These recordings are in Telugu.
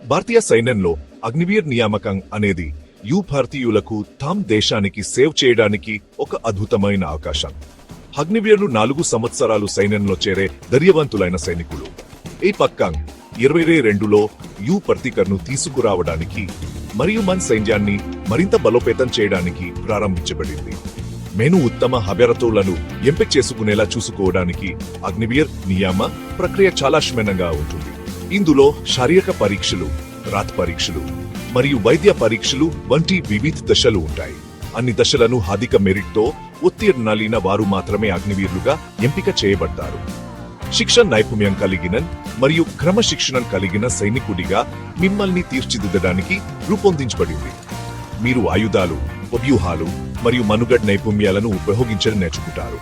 భారతీయ సైన్యంలో అగ్నివీర్ నియామకం అనేది భారతీయులకు తాం దేశానికి సేవ్ చేయడానికి ఒక అద్భుతమైన అవకాశం. అగ్నివీర్లు 4 సంవత్సరాలు సైన్యంలో చేరే ధైర్యవంతులైన సైనికులు. ఈ పక్కం 2022లో ప్రతికర్ను తీసుకురావడానికి మరియు మన సైన్యాన్ని మరింత బలోపేతం చేయడానికి ప్రారంభించబడింది. మేము ఉత్తమ అభ్యర్థులను ఎంపిక చేసుకునేలా చూసుకోవడానికి అగ్నివీర్ నియామ ప్రక్రియ చాలా శ్రమగా ఉంటుంది. ఇందులో శారీరక పరీక్షలు, రాత పరీక్షలు మరియు వైద్య పరీక్షలు వంటి వివిధ దశలు ఉంటాయి. అన్ని దశలను అధిక మెరిట్తో ఉత్తీర్ణులైన వారు మాత్రమే అగ్నివీరులుగా ఎంపిక చేయబడతారు. శిక్షణ నైపుణ్యం కలిగిన మరియు క్రమశిక్షణ కలిగిన సైనికుడిగా మిమ్మల్ని తీర్చిదిద్దడానికి రూపొందించబడింది. మీరు ఆయుధాలు, వ్యూహాలు మరియు మనుగడ నైపుణ్యాలను ఉపయోగించడం నేర్చుకుంటారు.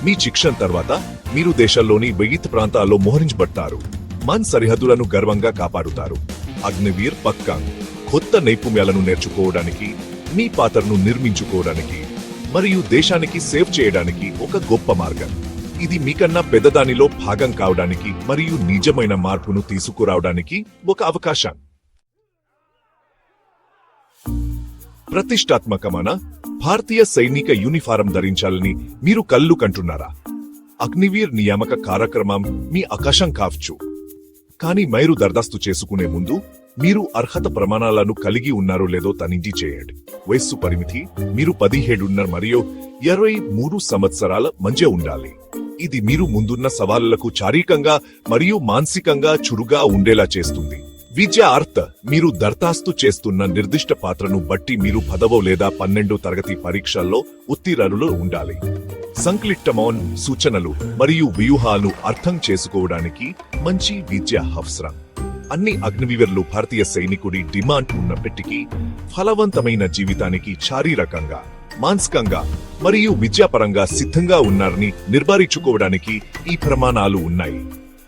మీ శిక్షణ తర్వాత మీరు దేశంలోని వివిధ ప్రాంతాల్లో మోహరించబడతారు. మన సరిహద్దులను గర్వంగా కాపాడుతారు. అగ్నివీర్ పక్కం కొత్త నైపుణ్యాలను నేర్చుకోవడానికి, మీ పాత్రను నిర్మించుకోవడానికి మరియు దేశానికి సేవ్ చేయడానికి ఒక గొప్ప మార్గం. ఇది మీకన్నా పెద్దదానిలో భాగం కావడానికి మరియు నిజమైన మార్పును తీసుకురావడానికి ఒక అవకాశం. ప్రతిష్టాత్మకమైన భారతీయ సైనిక యూనిఫారం ధరించాలని మీరు కళ్ళు కంటున్నారా? అగ్నివీర్ నియామక కార్యక్రమం మీ అవకాశం కావచ్చు. కానీ మీరు దరఖాస్తు చేసుకునే ముందు మీరు అర్హత ప్రమాణాలను కలిగి ఉన్నారో లేదో తనిఖీ చేయండి. వయస్సు పరిమితి మీరు 17 మరియు 23 సంవత్సరాల మధ్య ఉండాలి. ఇది మీరు ముందున్న సవాళ్లకు శారీరకంగా మరియు మానసికంగా చురుగా ఉండేలా చేస్తుంది. విద్యా అర్హత మీరు దరఖాస్తు చేస్తున్న నిర్దిష్ట పాత్రను బట్టి మీరు 10వ లేదా 12వ తరగతి పరీక్షల్లో ఉత్తీర్ణులు ఉండాలి. సంక్లిష్టమైన సూచనలు మరియు వ్యూహాలను అర్థం చేసుకోవడానికి మంచి విద్య అవసరం. అన్ని అగ్నివీరులు భారతీయ సైనికుడి డిమాండ్ ఉన్నప్పటికీ ఫలవంతమైన జీవితానికి శారీరకంగా, మానసికంగా మరియు విద్యాపరంగా సిద్ధంగా ఉన్నారని నిర్ధారించుకోవడానికి ఈ ప్రమాణాలు ఉన్నాయి.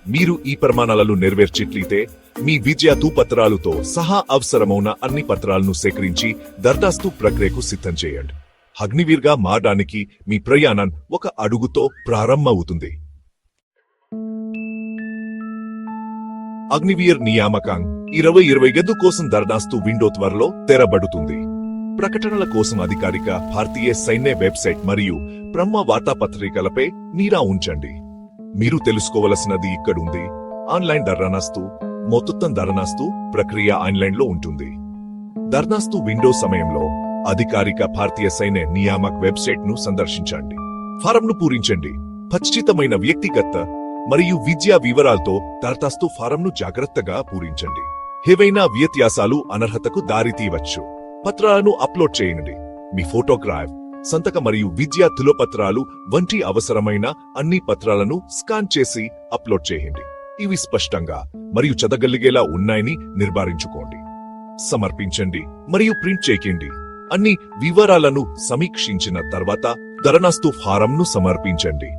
మీరు ఈ ప్రమాణాలను నెరవేర్చిట్లయితే మీ విద్యా ధృవపత్రాలతో సహా అవసరమైన అన్ని పత్రాలను సేకరించి దరఖాస్తు ప్రక్రియకు సిద్ధం చేయండి. అగ్నివీర్గా మారడానికి మీ ప్రయాణం ఒక అడుగుతో ప్రారంభమవుతుంది. అగ్నివీర్ నియామకం 2025 కోసం దరఖాస్తు విండో త్వరలో తెరబడుతుంది. ప్రకటనల కోసం అధికారిక భారతీయ సైన్య వెబ్సైట్ మరియు ప్రముఖ వార్తాపత్రికలపై నిఘా ఉంచండి. మీరు తెలుసుకోవలసినది ఇక్కడుంది. ఆన్లైన్ దరఖాస్తు మొత్తం దరఖాస్తు ప్రక్రియ ఆన్లైన్లో ఉంటుంది. దరఖాస్తు విండో సమయంలో అధికారిక భారతీయ సైన్య నియామక్ వెబ్సైట్ ను సందర్శించండి. ఫారంను పూరించండి. ఖచ్చితమైన వ్యక్తిగత మరియు విద్యా వివరాలతో దరఖాస్తు ఫారంను జాగ్రత్తగా పూరించండి. ఏవైనా వ్యత్యాసాలు అనర్హతకు దారితీయవచ్చు. పత్రాలను అప్లోడ్ చేయండి. మీ ఫోటోగ్రాఫ్, సంతక మరియు విద్యా ధృవపత్రాలు వంటి అవసరమైన అన్ని పత్రాలను స్కాన్ చేసి అప్లోడ్ చేయండి. ఇవి స్పష్టంగా మరియు చదవగలిగేలా ఉన్నాయని నిర్ధారించుకోండి. సమర్పించండి మరియు ప్రింట్ చేయండి. అన్ని వివరాలను సమీక్షించిన తర్వాత దరఖాస్తు ఫారంను సమర్పించండి.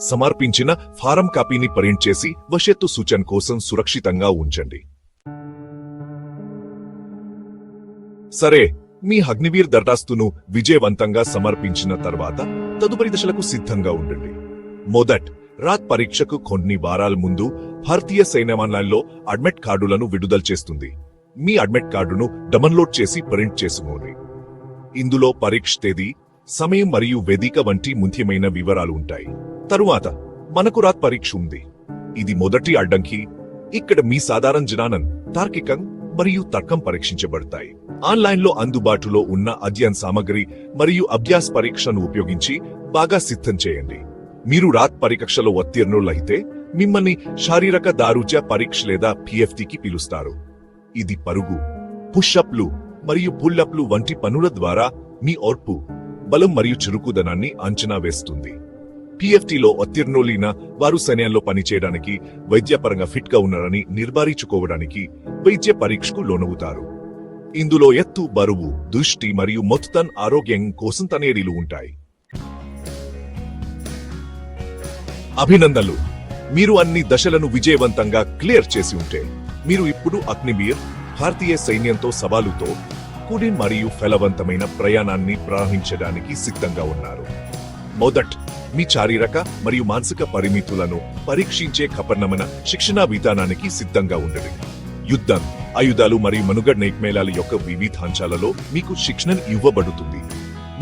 సమర్పించిన ఫారం కాపీని ప్రింట్ చేసి భవిష్యత్తు సూచన కోసం సురక్షితంగా ఉంచండి. సరే, మీ అగ్నివీర్ దరఖాస్తును విజయవంతంగా సమర్పించిన తర్వాత తదుపరి దశలకు సిద్ధంగా ఉండండి. మొదట రాత్ పరీక్షకు కొన్ని వారాల ముందు భారతీయ సైన్యాలయంలో అడ్మిట్ కార్డులను విడుదల చేస్తుంది. మీ అడ్మిట్ కార్డును డౌన్లోడ్ చేసి ప్రింట్ చేసుకోండి. ఇందులో పరీక్ష తేదీ, సమయం మరియు వేదిక వంటి ముఖ్యమైన వివరాలు ఉంటాయి. తరువాత మనకు రాత్ పరీక్ష ఉంది. ఇది మొదటి అడ్డంకి. ఇక్కడ మీ సాధారణ జ్ఞానం, తార్కికం మరియు తర్కం పరీక్షించబడతాయి. ఆన్లైన్లో అందుబాటులో ఉన్న అధ్యయన సామగ్రి మరియు అభ్యాస పరీక్షను ఉపయోగించి బాగా సిద్ధం చేయండి. మీరు రాత్ పరీక్షలో ఉత్తీర్ణులైతే మిమ్మల్ని శారీరక దారుజ్య పరీక్ష లేదా PFTకి పిలుస్తారు. ఇది పరుగు, పుషప్లు మరియు పుల్లప్లు వంటి పనుల ద్వారా మీ ఓర్పు, బలం మరియు చురుకుదనాన్ని అంచనా వేస్తుంది. PFTలో ఉత్తీర్ణులైన వారు సైన్యంలో పనిచేయడానికి, వైద్యపరంగా ఫిట్ గా ఉన్నారని నిర్ధారించుకోవడానికి వైద్య పరీక్షకు లోనవుతారు. ఇందులో ఎత్తు, బరువు, దృష్టి మరియు మొత్తం ఆరోగ్యం కోసం తనేరీలు ఉంటాయి. అభినందనలు! మీరు అన్ని దశలను విజయవంతంగా క్లియర్ చేసి ఉంటే మీరు ఇప్పుడు అగ్నివీర్ భారతీయ సైన్యంతో సవాలుతో కూడిన మరియు ఫలవంతమైన ప్రయాణాన్ని ప్రారంభించడానికి సిద్ధంగా ఉన్నారు. మొదట మీ శారీరక మరియు మానసిక పరిమితులను పరీక్షించే కఠినమైన శిక్షణా విధానానికి సిద్ధంగా ఉండండి. యుద్ధం, ఆయుధాలు మరియు మనుగడ నైపుణ్యాల యొక్క వివిధ అంశాలలో మీకు శిక్షణ ఇవ్వబడుతుంది.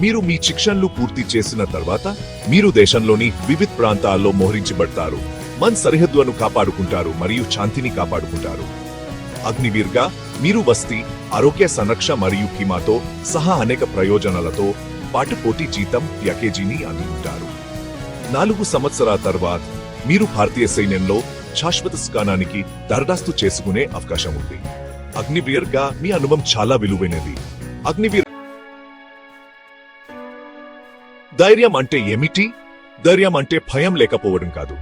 మీరు మీ శిక్షణలు పూర్తి చేసిన తర్వాత మీరు దేశంలోని వివిధ ప్రాంతాల్లో మోహరించబడతారు, మన సరిహద్దులను కాపాడుకుంటారు మరియు శాంతిని కాపాడుకుంటారు. అగ్నివీర్గా మీరు వస్తీ, ఆరోగ్య సంరక్షణ మరియు బీమాతో సహా అనేక ప్రయోజనాలతో పాటు పోటీ జీతం ప్యాకేజీని అందుకుంటారు. 4 సంవత్సరాల తర్వాత మీరు భారతీయ సైన్యంలో శాశ్వత స్థానానికి దరఖాస్తు చేసుకునే అవకాశం ఉంది. అగ్నివీర్గా మీ అనుభవం చాలా విలువైనది. అగ్నివీర్ ధైర్యం అంటే ఏమిటి? ధైర్యం అంటే భయం లేకపోవడం కాదు.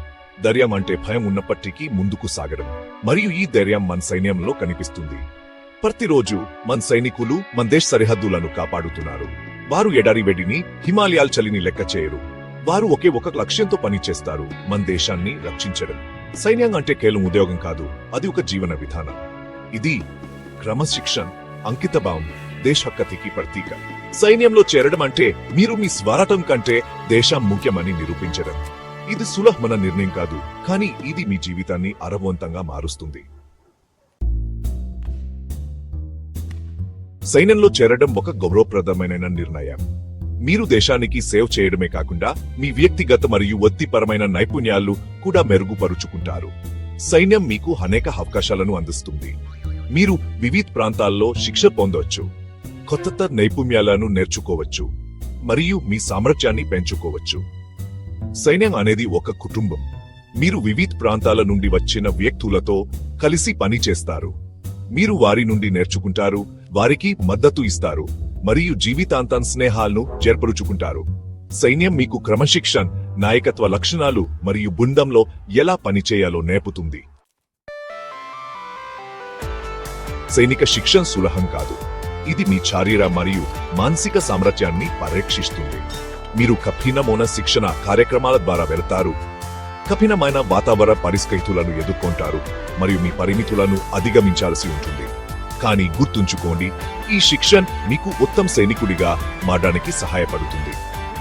ధైర్యం అంటే భయం ఉన్నప్పటికీ ముందుకు సాగడం, మరియు ఈ ధైర్యం మన సైన్యంలో కనిపిస్తుంది. ప్రతిరోజు మన సైనికులు మన దేశ సరిహద్దులను కాపాడుతున్నారు. వారు ఎడారి వేడిని, హిమాలయాల చలిని లెక్క చేయరు. వారు ఒకే ఒక లక్ష్యంతో పనిచేస్తారు, మన దేశాన్ని రక్షించడం. సైన్యం అంటే కేవలం ఉద్యోగం కాదు, అది ఒక జీవన విధానం. ఇది క్రమశిక్షణ, అంకితభావం, దేశభక్తికి ప్రతీక. సైన్యంలో చేరడం అంటే మీరు మీ స్వార్థం కంటే దేశం ముఖ్యమని నిరూపించడం. ఇది సులభమైన నిర్ణయం కాదు, కానీ ఇది మీ జీవితాన్ని అర్థవంతంగా మారుస్తుంది. సైన్యంలో చేరడం ఒక గౌరవప్రదమైన నిర్ణయం. మీరు దేశానికి సేవ చేయడమే కాకుండా మీ వ్యక్తిగత మరియు వృత్తిపరమైన నైపుణ్యాలు కూడా మెరుగుపరుచుకుంటారు. సైన్యం మీకు అనేక అవకాశాలను అందిస్తుంది. మీరు వివిధ ప్రాంతాల్లో శిక్షణ పొందవచ్చు, కొత్త నైపుణ్యాలను నేర్చుకోవచ్చు మరియు మీ సామర్థ్యాన్ని పెంచుకోవచ్చు. సైన్యం అనేది ఒక కుటుంబం. మీరు వివిధ ప్రాంతాల నుండి వచ్చిన వ్యక్తులతో కలిసి పని చేస్తారు. మీరు వారి నుండి నేర్చుకుంటారు, వారికి మద్దతు ఇస్తారు మరియు జీవితాంతం స్నేహాలను ఏర్పరుచుకుంటారు. సైన్యం మీకు క్రమశిక్షణ, నాయకత్వ లక్షణాలు మరియు బృందంలో ఎలా పనిచేయాలో నేర్పుతుంది. సైనిక శిక్షణ సులభం కాదు. ఇది మీ శారీర మరియు మానసిక సామర్థ్యాన్ని పరీక్షిస్తుంది. మీరు కఠినమైన శిక్షణ కార్యక్రమాల ద్వారా వెళతారు, కఠినమైన వాతావరణ పరిస్థితులను ఎదుర్కొంటారు మరియు మీ పరిమితులను అధిగమించాల్సి ఉంటుంది. కానీ గుర్తుంచుకోండి, ఈ శిక్షణ మీకు ఉత్తమ సైనికుడిగా మారడానికి సహాయపడుతుంది.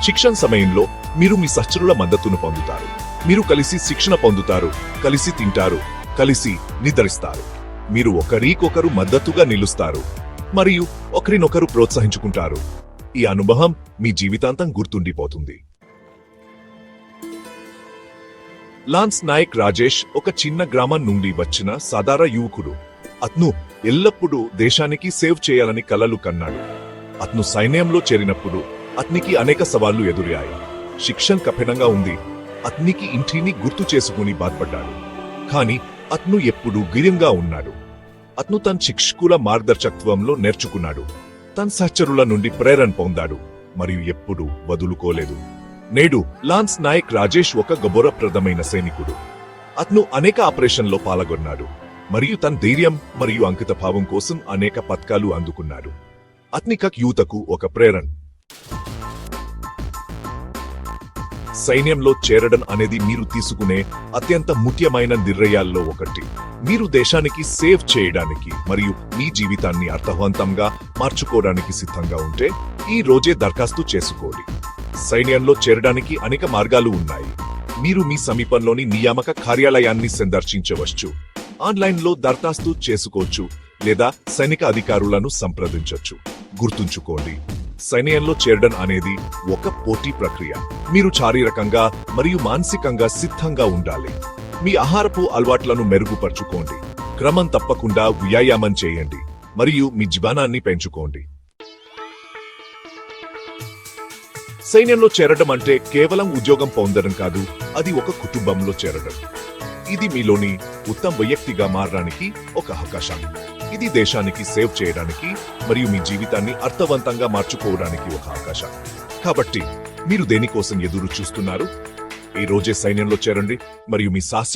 శిక్షణ సమయంలో మీరు మీ సహచరుల మద్దతును పొందుతారు. మీరు కలిసి శిక్షణ పొందుతారు, కలిసి తింటారు, కలిసి నిద్రిస్తారు. మీరు ఒకరికొకరు మద్దతుగా నిలుస్తారు మరియు ఒకరినొకరు ప్రోత్సహించుకుంటారు. ఈ అనుభవం మీ జీవితాంతం గుర్తుండిపోతుంది. లాన్స్ నాయక్ రాజేష్ ఒక చిన్న గ్రామం నుండి వచ్చిన సాధారణ యువకుడు. అతను ఎల్లప్పుడూ దేశానికి సేవ్ చేయాలని కలలు కన్నాడు. అతను సైన్యంలో చేరినప్పుడు అతనికి అనేక సవాళ్లు ఎదురయ్యాయి. శిక్షణ కఠినంగా ఉంది. అతనికి ఇంటిని గుర్తు చేసుకుని బాధపడ్డాడు. కానీ అతను ఎప్పుడూ ధైర్యంగా ఉన్నాడు. అతను తన శిక్షకుల మార్గదర్శకత్వంలో నేర్చుకున్నాడు, తన సహచరుల నుండి ప్రేరణ పొందాడు మరియు ఎప్పుడూ వదులుకోలేదు. నేడు లాన్స్ నాయక్ రాజేష్ ఒక గౌరవప్రదమైన సైనికుడు. అతను అనేక ఆపరేషన్లో పాల్గొన్నాడు మరియు తన ధైర్యం మరియు అంకితభావం కోసం అనేక పతకాలు అందుకున్నాడు. అతని యువతకు ఒక ప్రేరణ. సైన్యంలో చేరడం అనేది మీరు తీసుకునే అత్యంత ముఖ్యమైన నిర్ణయాల్లో ఒకటి. మీరు దేశానికి సేవ్ చేయడానికి మరియు మీ జీవితాన్ని అర్థవంతంగా మార్చుకోవడానికి సిద్ధంగా ఉంటే ఈ రోజే దరఖాస్తు చేసుకోండి. సైన్యంలో చేరడానికి అనేక మార్గాలు ఉన్నాయి. మీరు మీ సమీపంలోని నియామక కార్యాలయాన్ని సందర్శించవచ్చు, ఆన్లైన్లో దరఖాస్తు చేసుకోవచ్చు లేదా సైనిక అధికారులను సంప్రదించవచ్చు. గుర్తుంచుకోండి, సైన్యంలో చేరడం అనేది ఒక పోటీ ప్రక్రియ. మీరు శారీరకంగా మరియు మానసికంగా సిద్ధంగా ఉండాలి. మీ ఆహారపు అలవాట్లను మెరుగుపరుచుకోండి, క్రమం తప్పకుండా వ్యాయామం చేయండి మరియు మీ జీవనాన్ని పెంచుకోండి. సైన్యంలో చేరడం అంటే కేవలం ఉద్యోగం పొందడం కాదు, అది ఒక కుటుంబంలో చేరడం. ఇది మీలోని ఉత్తమ వ్యక్తిగా మారడానికి ఒక అవకాశం. ఇది దేశానికి సేవ్ చేయడానికి మరియు మీ జీవితాన్ని అర్థవంతంగా మార్చుకోవడానికి ఒక అవకాశం. కాబట్టి మీరు దేనికోసం ఎదురు చూస్తున్నారు? ఈ రోజే సైన్యంలో చేరండి మరియు మీ సాహస